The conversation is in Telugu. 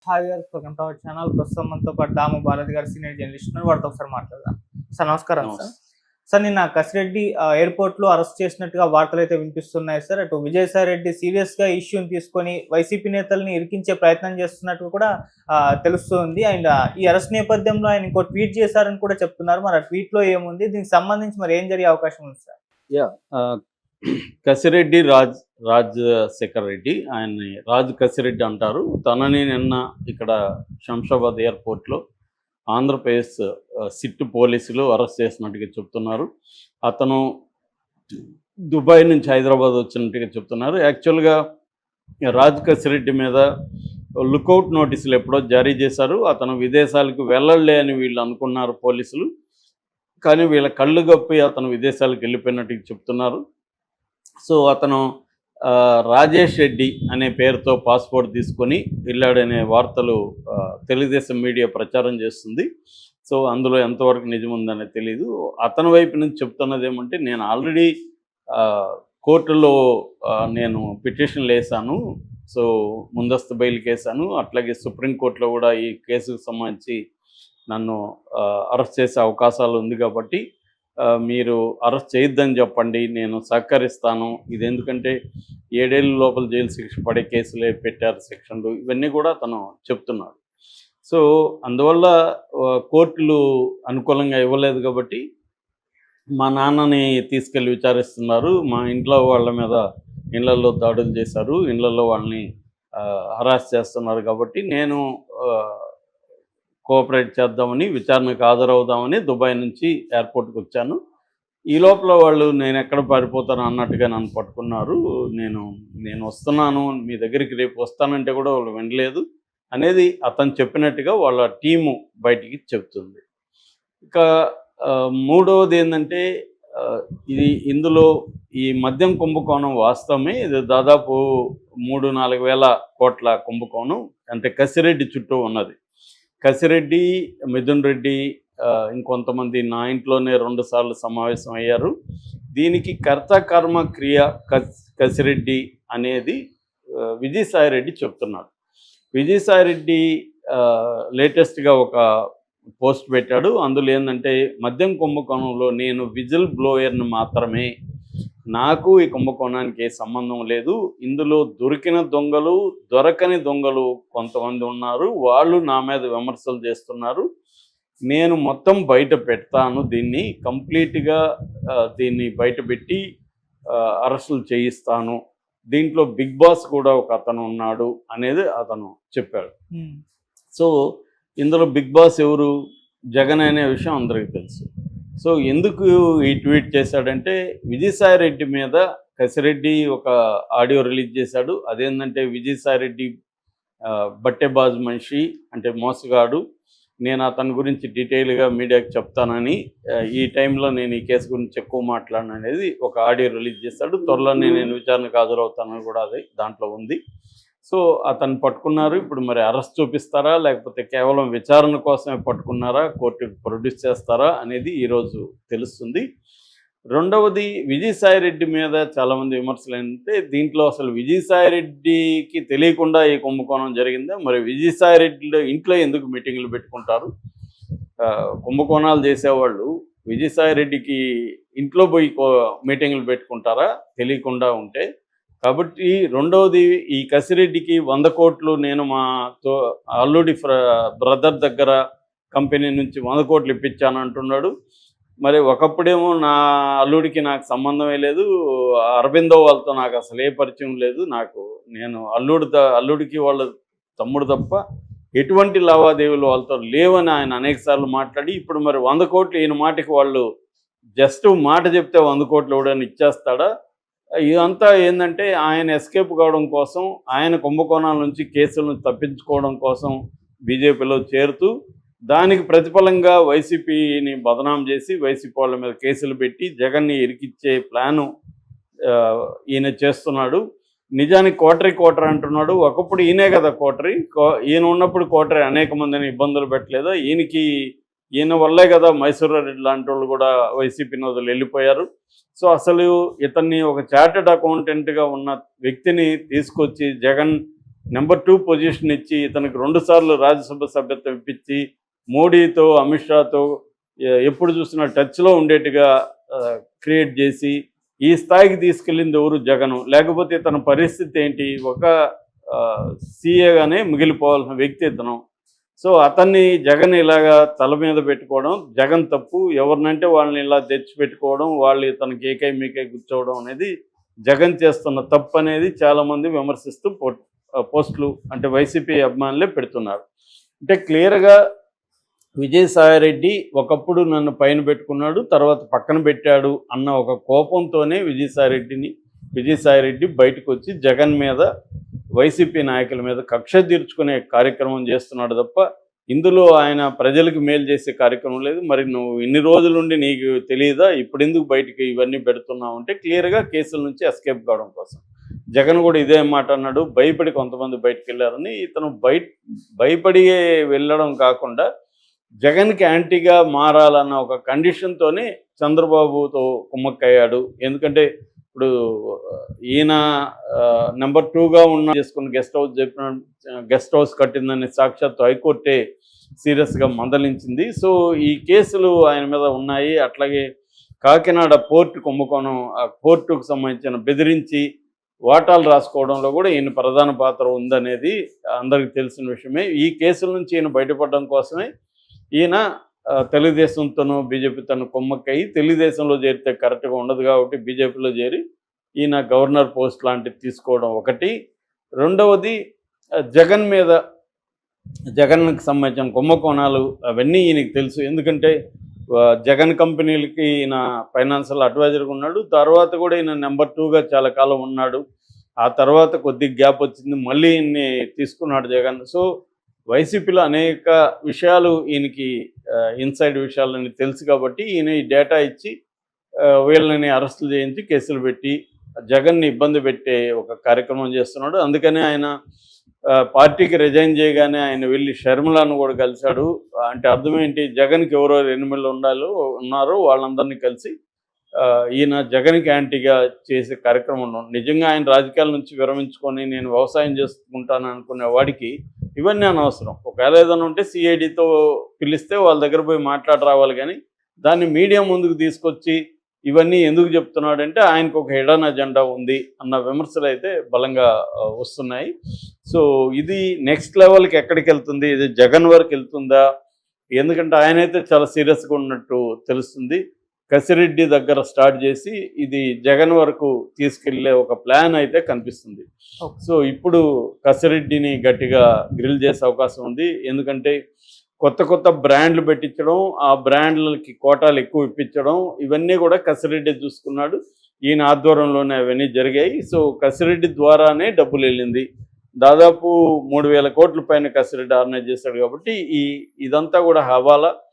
హాయ్ గారు, వెల్కమ్ టు అవర్ ఛానల్. ప్రస్తుతం మనతో పాటు దాము భారతి గారు సీనియర్ జర్నలిస్ట్ ఉన్నారు. వారితో ఒకసారి మాట్లాడదాం. సార్ నమస్కారం సార్. నమస్తే. సార్ నిన్న కసిరెడ్డి ఎయిర్‌పోర్ట్‌లో అరెస్ట్ చేసినట్టుగా వార్తలైతే వినిపిస్తున్నాయి సార్. అటు విజయసాయి రెడ్డి సీరియస్‌గా ఇష్యూని తీసుకొని వైసీపీ నేతల్ని ఇరికించే ప్రయత్నం చేస్తున్నట్టు కూడా తెలుస్తుంది. అండ్ ఈ అరెస్ట్ నేపథ్యంలో ఆయన ఇంకో ట్వీట్ చేశారని కూడా చెప్తున్నారు. మరి ఆ ట్వీట్‌లో ఏముంది? దీనికి సంబంధించి మరి ఏం జరిగే అవకాశం ఉంది సార్? కసిరెడ్డి రాజశేఖర్ రెడ్డి, ఆయన్ని రాజు కసిరెడ్డి అంటారు. తనని నిన్న ఇక్కడ శంషాబాద్ ఎయిర్పోర్ట్లో ఆంధ్రప్రదేశ్ సిట్ పోలీసులు అరెస్ట్ చేసినట్టుగా చెప్తున్నారు. అతను దుబాయ్ నుంచి హైదరాబాద్ వచ్చినట్టుగా చెప్తున్నారు. యాక్చువల్గా రాజు కసిరెడ్డి మీద లుకౌట్ నోటీసులు ఎప్పుడో జారీ చేశారు. అతను విదేశాలకు వెళ్ళలే అని వీళ్ళు అనుకున్నారు పోలీసులు. కానీ వీళ్ళ కళ్ళు గప్పి అతను విదేశాలకు వెళ్ళిపోయినట్టుగా చెప్తున్నారు. సో అతను రాజేష్ రెడ్డి అనే పేరుతో పాస్పోర్ట్ తీసుకొని వెళ్ళాడనే వార్తలు తెలుగుదేశం మీడియా ప్రచారం చేస్తుంది. సో అందులో ఎంతవరకు నిజం ఉందనే తెలీదు. అతని వైపు నుంచి చెప్తున్నది ఏమంటే, నేను ఆల్రెడీ కోర్టులో నేను పిటిషన్లు వేసాను. సో ముందస్తు బెయిల్కి వేసాను. అట్లాగే సుప్రీంకోర్టులో కూడా ఈ కేసుకు సంబంధించి నన్ను అరెస్ట్ చేసే అవకాశాలు ఉంది కాబట్టి మీరు అరెస్ట్ చేయొద్దని చెప్పండి, నేను సహకరిస్తాను. ఇది ఎందుకంటే 7 ఏళ్ళ లోపల జైలు శిక్ష పడే కేసులే పెట్టారు సెక్షన్లు, ఇవన్నీ కూడా తను చెప్తున్నాడు. సో అందువల్ల కోర్టులు అనుకూలంగా ఇవ్వలేదు కాబట్టి మా నాన్నని తీసుకెళ్ళి విచారిస్తున్నారు. మా ఇంట్లో వాళ్ళ మీద ఇళ్లలో దాడులు చేశారు, ఇళ్లలో వాళ్ళని హరాస్ చేస్తున్నారు కాబట్టి నేను కోఆపరేట్ చేద్దామని, విచారణకు హాజరవుదామని దుబాయ్ నుంచి ఎయిర్పోర్ట్కి వచ్చాను. ఈ లోపల వాళ్ళు నేను ఎక్కడ పారిపోతాను అన్నట్టుగా నన్ను పట్టుకున్నారు. నేను వస్తున్నాను, మీ దగ్గరికి రేపు వస్తానంటే కూడా వాళ్ళు వినలేదు అనేది అతను చెప్పినట్టుగా వాళ్ళ టీము బయటికి చెప్తుంది. ఇక మూడవది ఏంటంటే, ఇందులో ఈ మద్యం కుంభకోణం వాస్తవమే. ఇది దాదాపు 3-4 వేల కోట్ల కుంభకోణం, అంటే కసిరెడ్డి చుట్టూ ఉన్నది. కసిరెడ్డి, మిథున్ రెడ్డి, ఇంకొంతమంది నా ఇంట్లోనే 2 సార్లు సమావేశం అయ్యారు. దీనికి కర్త కర్మ క్రియ కసిరెడ్డి అనేది విజయసాయి రెడ్డి చెప్తున్నాడు. విజయసాయి రెడ్డి లేటెస్ట్గా ఒక పోస్ట్ పెట్టాడు. అందులో ఏంటంటే, మద్యం కుంభకోణంలో నేను విజిల్ బ్లోయర్ని మాత్రమే, నాకు ఈ కుంభకోణానికి ఏ సంబంధం లేదు. ఇందులో దొరికిన దొంగలు, దొరకని దొంగలు కొంతమంది ఉన్నారు, వాళ్ళు నా మీద విమర్శలు చేస్తున్నారు. నేను మొత్తం బయట పెడతాను, దీన్ని కంప్లీట్గా దీన్ని బయట పెట్టి అరెస్టులు చేయిస్తాను. దీంట్లో బిగ్ బాస్ కూడా ఒక అతను ఉన్నాడు అనేది అతను చెప్పాడు. సో ఇందులో బిగ్ బాస్ ఎవరు? జగన్ అనే విషయం అందరికీ తెలుసు. సో ఎందుకు ఈ ట్వీట్ చేశాడంటే, విజయసాయి రెడ్డి మీద కసిరెడ్డి ఒక ఆడియో రిలీజ్ చేశాడు. అదేంటంటే, విజయసాయి రెడ్డి బట్టెబాజ్ మనిషి, అంటే మోసగాడు, నేను అతని గురించి డీటెయిల్గా మీడియాకి చెప్తానని, ఈ టైంలో నేను ఈ కేసు గురించి ఎక్కువ మాట్లాడను అనేది ఒక ఆడియో రిలీజ్ చేశాడు. త్వరలోనే నేను విచారణకు హాజరవుతానని కూడా అది దాంట్లో ఉంది. సో అతను పట్టుకున్నారు. ఇప్పుడు మరి అరెస్ట్ చూపిస్తారా, లేకపోతే కేవలం విచారణ కోసమే పట్టుకున్నారా, కోర్టుకు ప్రొడ్యూస్ చేస్తారా అనేది ఈరోజు తెలుస్తుంది. రెండవది, విజయసాయి రెడ్డి మీద చాలామంది విమర్శలు ఏంటంటే, దీంట్లో అసలు విజయసాయి రెడ్డికి తెలియకుండా ఈ కుంభకోణం జరిగిందా? మరి విజయసాయి రెడ్డి ఇంట్లో ఎందుకు మీటింగులు పెట్టుకుంటారు? కుంభకోణాలు చేసేవాళ్ళు విజయసాయి రెడ్డికి ఇంట్లో పోయి మీటింగులు పెట్టుకుంటారా తెలియకుండా ఉంటే? కాబట్టి రెండవది, ఈ కసిరెడ్డికి 100 కోట్లు నేను మా అల్లుడి బ్రదర్ దగ్గర కంపెనీ నుంచి 100 కోట్లు ఇప్పించాను అంటున్నాడు. మరి ఒకప్పుడేమో నా అల్లుడికి నాకు సంబంధమే లేదు, అరబిందో వాళ్ళతో నాకు అసలు ఏ పరిచయం లేదు, నేను అల్లుడికి వాళ్ళ తమ్ముడు తప్ప ఎటువంటి లావాదేవీలు వాళ్ళతో లేవని ఆయన అనేకసార్లు మాట్లాడి, ఇప్పుడు మరి 100 కోట్లు ఈయన మాటకి వాళ్ళు జస్ట్ మాట చెప్తే 100 కోట్లు ఇవ్వడానికి ఇచ్చేస్తాడా? ఇదంతా ఏంటంటే, ఆయన ఎస్కేప్ కావడం కోసం, ఆయన కుంభకోణాల నుంచి కేసులను తప్పించుకోవడం కోసం బీజేపీలో చేరుతూ, దానికి ప్రతిఫలంగా వైసీపీని బదనాం చేసి వైసీపీ వాళ్ళ మీద కేసులు పెట్టి జగన్ని ఇరికిచ్చే ప్లాను ఈయన చేస్తున్నాడు. నిజానికి కోటరీ అంటున్నాడు. ఒకప్పుడు ఈయనే కదా కోటరీ. ఈయన ఉన్నప్పుడు కోటరీ అనేక మందిని ఇబ్బందులు పెట్టలేదా? ఈయన వల్లే కదా మైసూరారెడ్డి లాంటి వాళ్ళు కూడా వైసీపీని వదిలి వెళ్ళిపోయారు. సో అసలు ఇతన్ని ఒక చార్టెడ్ అకౌంటెంట్గా ఉన్న వ్యక్తిని తీసుకొచ్చి జగన్ నెంబర్ 2 పొజిషన్ ఇచ్చి ఇతనికి 2 సార్లు రాజ్యసభ సభ్యత్వం ఇప్పించి మోడీతో అమిత్ షాతో ఎప్పుడు చూసినా టచ్లో ఉండేట్టుగా క్రియేట్ చేసి ఈ స్థాయికి తీసుకెళ్ళింది ఎవరు? జగను. లేకపోతే తన పరిస్థితి ఏంటి? ఒక సీఏగానే మిగిలిపోవాల్సిన వ్యక్తి ఇతను. సో అతన్ని జగన్ ఇలాగా తల మీద పెట్టుకోవడం జగన్ తప్పు. ఎవరినంటే వాళ్ళని ఇలా తెచ్చి పెట్టుకోవడం, వాళ్ళు ఇతనికి ఏకై మీకై కూర్చోవడం అనేది జగన్ చేస్తున్న తప్పు అనేది చాలామంది విమర్శిస్తూ పోస్టులు అంటే వైసీపీ అభిమానులే పెడుతున్నారు. అంటే క్లియర్గా విజయసాయిరెడ్డి ఒకప్పుడు నన్ను పైన పెట్టుకున్నాడు, తర్వాత పక్కన పెట్టాడు అన్న ఒక కోపంతోనే విజయసాయిరెడ్డి బయటకు వచ్చి జగన్ మీద, వైసీపీ నాయకుల మీద కక్ష తీర్చుకునే కార్యక్రమం చేస్తున్నాడు తప్ప ఇందులో ఆయన ప్రజలకు మేలు చేసే కార్యక్రమం లేదు. మరి నువ్వు ఇన్ని రోజులుండి నీకు తెలియదా? ఇప్పుడు ఎందుకు బయటికి ఇవన్నీ పెడుతున్నావు అంటే క్లియర్గా కేసుల నుంచి ఎస్కేప్ కావడం కోసం. జగన్ కూడా ఇదే మాట అన్నాడు, భయపడి కొంతమంది బయటకు వెళ్ళారని. ఇతను భయపడి వెళ్ళడం కాకుండా జగన్కి యాంటీగా మారాలన్న ఒక కండిషన్తోనే చంద్రబాబుతో కుమ్మక్కయ్యాడు. ఎందుకంటే ఇప్పుడు ఈయన నెంబర్ 2గా ఉన్న చేసుకుని గెస్ట్ హౌస్ కట్టిందని సాక్షాత్తు హైకోర్టే సీరియస్గా మందలించింది. సో ఈ కేసులు ఆయన మీద ఉన్నాయి. అట్లాగే కాకినాడ పోర్టు కుంభకోణం, ఆ పోర్టుకు సంబంధించిన బెదిరించి వాటాలు రాసుకోవడంలో కూడా ఈయన ప్రధాన పాత్ర ఉందనేది అందరికీ తెలిసిన విషయమే. ఈ కేసుల నుంచి ఈయన బయటపడడం కోసమే ఈయన తెలుగుదేశంతోనూ బీజేపీతోనూ కొమ్మక్కయి తెలుగుదేశంలో చేరితే కరెక్ట్గా ఉండదు కాబట్టి బీజేపీలో చేరి ఈయన గవర్నర్ పోస్ట్ లాంటివి తీసుకోవడం ఒకటి. రెండవది జగన్కి సంబంధించిన కుంభకోణాలు అవన్నీ ఈయనకి తెలుసు. ఎందుకంటే జగన్ కంపెనీలకి ఈయన ఫైనాన్షియల్ అడ్వైజర్గా ఉన్నాడు. తర్వాత కూడా ఈయన నెంబర్ 2గా చాలా కాలం ఉన్నాడు. ఆ తర్వాత కొద్దిగా గ్యాప్ వచ్చింది, మళ్ళీ ఈయన్ని తీసుకున్నాడు జగన్. సో వైసీపీలో అనేక విషయాలు ఈయనకి ఇన్సైడ్ విషయాలని తెలుసు కాబట్టి ఈయన ఈ డేటా ఇచ్చి వీళ్ళని అరెస్టులు చేయించి కేసులు పెట్టి జగన్ని ఇబ్బంది పెట్టే ఒక కార్యక్రమం చేస్తున్నాడు. అందుకనే ఆయన పార్టీకి రిజైన్ చేయగానే ఆయన వెళ్ళి షర్మిలను కూడా కలిశాడు. అంటే అర్థం ఏంటి? జగన్కి ఎవరో ఎనిమిళ్ళు ఉన్నారో వాళ్ళందరినీ కలిసి ఈయన జగన్కి యాంటీగా చేసే కార్యక్రమం. నిజంగా ఆయన రాజకీయాల నుంచి విరమించుకొని నేను వ్యవసాయం చేసుకుంటాను అనుకునే వాడికి ఇవన్నీ అనవసరం. ఒకవేళ ఏదైనా ఉంటే సిఐడితో పిలిస్తే వాళ్ళ దగ్గర పోయి మాట్లాడి రావాలి. కానీ దాన్ని మీడియా ముందుకు తీసుకొచ్చి ఇవన్నీ ఎందుకు చెప్తున్నాడంటే ఆయనకు ఒక హిడెన్ అజెండా ఉంది అన్న విమర్శలు అయితే బలంగా వస్తున్నాయి. సో ఇది నెక్స్ట్ లెవెల్కి ఎక్కడికి వెళ్తుంది? ఇది జగన్ వరకు వెళ్తుందా? ఎందుకంటే ఆయనైతే చాలా సీరియస్గా ఉన్నట్టు తెలుస్తుంది. కసిరెడ్డి దగ్గర స్టార్ట్ చేసి ఇది జగన్ వరకు తీసుకెళ్లే ఒక ప్లాన్ అయితే కనిపిస్తుంది. సో ఇప్పుడు కసిరెడ్డిని గట్టిగా గ్రిల్ చేసే అవకాశం ఉంది. ఎందుకంటే కొత్త బ్రాండ్లు పెట్టించడం, ఆ బ్రాండ్లకి కోటాలు ఎక్కువ ఇప్పించడం, ఇవన్నీ కూడా కసిరెడ్డి చూసుకున్నాడు. ఈయన ఆధ్వర్యంలోనే అవన్నీ జరిగాయి. సో కసిరెడ్డి ద్వారానే డబ్బులు వెళ్ళింది. దాదాపు 3,000 కోట్ల పైన కసిరెడ్డి ఆర్గనైజ్ చేశాడు. కాబట్టి ఇదంతా కూడా హవాలా.